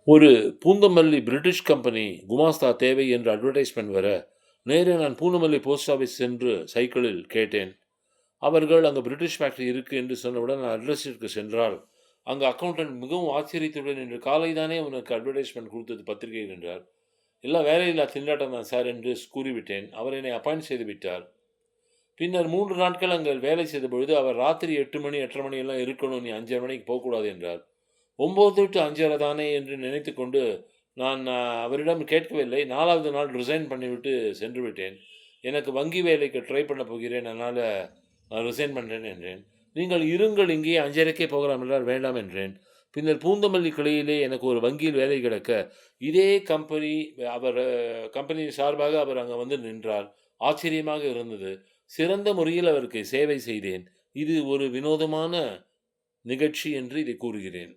ஒரு Poonamallee British company குமாஸ்தா தேவை என்று அட்வர்டைஸ்மென்ட் வர, நேரே நான் பூந்தமல்லி போஸ்ட் ஆஃபீஸ் சென்று சைக்கிளில் கேட்டேன். அவர்கள் அங்கு பிரிட்டிஷ் ஃபேக்டரி இருக்கு என்று சொன்னவுடன் நான் அட்ரஸிற்கு சென்றால், அங்கு அக்கவுண்டன்ட் மிகவும் ஆச்சரியத்துடன் இன்று காலை தானே உனக்கு அட்வர்டைஸ்மென்ட் குடுத்தது பத்திரிகையில் என்றார். எல்லாம் வேலையில்லா திண்டாட்டம் தான் சார் என்று கூறிவிட்டேன். அவர் என்னை அப்பாயிண்ட் செய்து விட்டார். பின்னர் 3 நாட்கள் அங்கே வேலை செய்தபொழுது, அவர் ராத்திரி 8 மணி 8:30 மணி எல்லாம் இருக்கணும். நீ 5:30 மணிக்கு போகக்கூடாது என்றார். 9 டூ 5:30 தானே என்று நினைத்துக்கொண்டு நான் அவரிடம் கேட்கவில்லை. 4வது நாள் ரிசைன் பண்ணிவிட்டு சென்று விட்டேன். எனக்கு வங்கி வேலைக்கு ட்ரை பண்ண போகிறேன். அதனால நான் ரிசைன் பண்றேன் என்றேன். நீங்கள் இருங்கள் இங்கேயே 5:30க்கே போகலாம் என்றால் வேண்டாம் என்றேன். பின்னர் பூந்தமல்லி கிளையிலே எனக்கு ஒரு வங்கியில் வேலை கிடைக்க, இதே கம்பெனி அவர் கம்பெனியின் சார்பாக அவர் அங்க வந்து நின்றார். ஆச்சரியமாக இருந்தது. சிறந்த முறையில் அவருக்கு சேவை செய்தேன். இது ஒரு வினோதமான நிகழ்ச்சி என்று இதை கூறுகிறேன்.